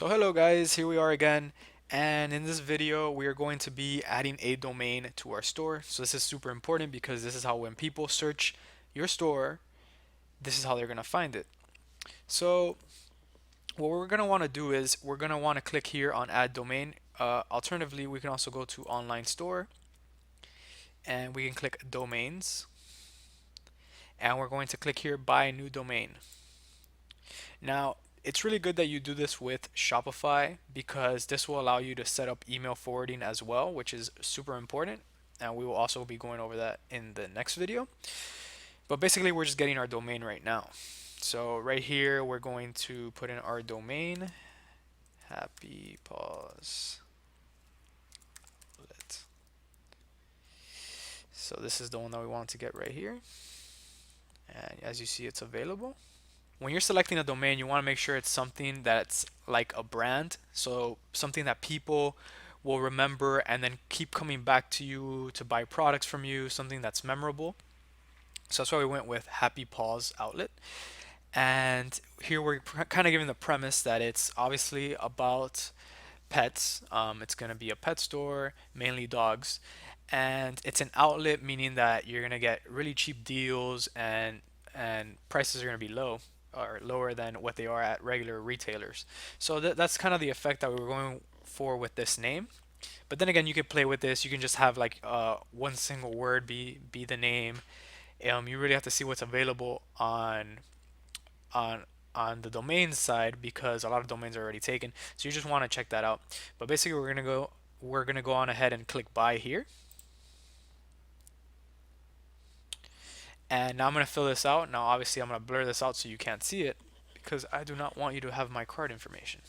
So hello guys, here we are again, and in this video we are going to be adding a domain to our store. So this is super important because this is how when people search your store, this is how they're going to find it. So what we're going to want to do is we're going to want to click here on add domain. Alternatively, we can also go to online store and we can click domains, and we're going to click here buy new domain. Now, it's really good that you do this with Shopify because this will allow you to set up email forwarding as well, which is super important. And we will also be going over that in the next video. But basically, we're just getting our domain right now. So right here, we're going to put in our domain, happy pause. So this is the one that we want to get right here. And as you see, it's available. When you're selecting a domain, you want to make sure it's something that's like a brand, so something that people will remember and then keep coming back to you to buy products from you, something that's memorable. So that's why we went with Happy Paws Outlet. And here we're kind of giving the premise that it's obviously about pets. It's going to be a pet store, mainly dogs. And it's an outlet, meaning that you're going to get really cheap deals and prices are going to be low or lower than what they are at regular retailers. So that's kind of the effect that we were going for with this name. But then again, you can play with this. You can just have like one single word be the name. You really have to see what's available on on the domain side because a lot of domains are already taken. So you just want to check that out. But basically, we're gonna go on ahead and click buy here. And now I'm gonna fill this out. Now obviously I'm gonna blur this out so you can't see it because I do not want you to have my card information.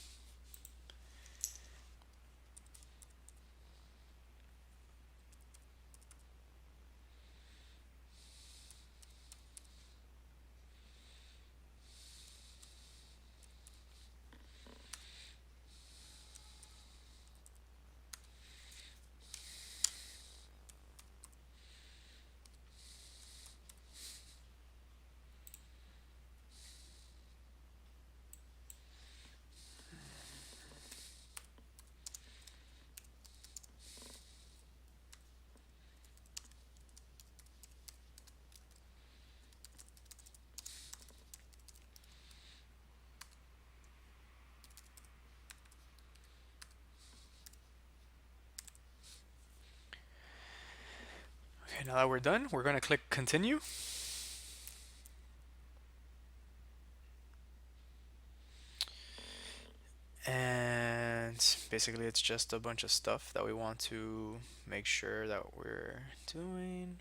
Okay, now that we're done, we're gonna click continue. And basically it's just a bunch of stuff that we want to make sure that we're doing.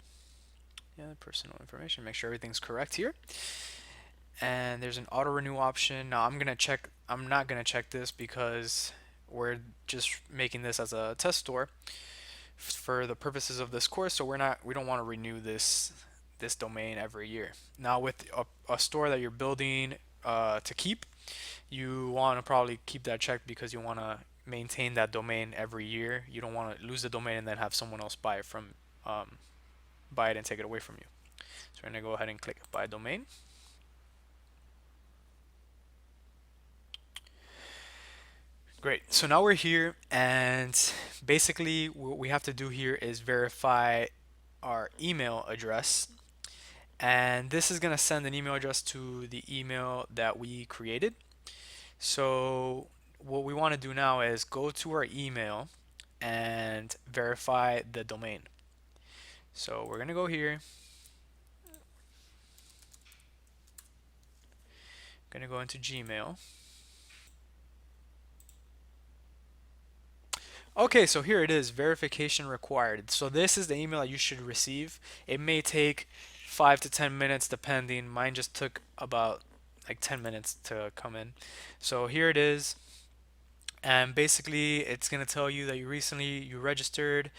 Yeah, personal information, make sure everything's correct here. And there's an auto renew option. Now I'm not gonna check this because we're just making this as a test store for the purposes of this course, so we don't want to renew this domain every year. Now with a store that you're building to keep, you want to probably keep that checked because you want to maintain that domain every year. You don't want to lose the domain and then have someone else um, buy it and take it away from you. So we're gonna go ahead and click buy domain. Great. So now we're here, and basically what we have to do here is verify our email address. And this is going to send an email address to the email that we created. So what we want to do now is go to our email and verify the domain. So we're going to go here, going to go into Gmail. Okay, so here it is, verification required. So this is the email that you should receive. It may take 5 to 10 minutes depending. Mine just took about like 10 minutes to come in. So here it is. And basically it's going to tell you that you registered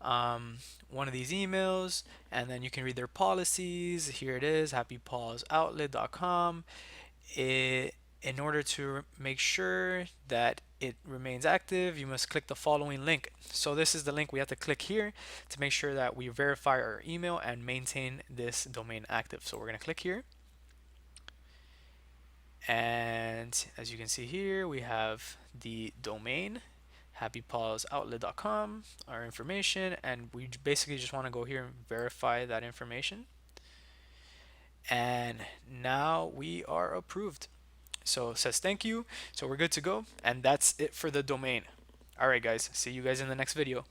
um, one of these emails, and then you can read their policies. Here it is, happypawsoutlet.com. In order to make sure that it remains active, you must click the following link. So this is the link we have to click here to make sure that we verify our email and maintain this domain active. So we're going to click here, And as you can see here, we have the domain happypawsoutlet.com, our information, and we basically just want to go here and verify that information. And now we are approved. So it says thank you. So we're good to go. And that's it for the domain. All right, guys. See you guys in the next video.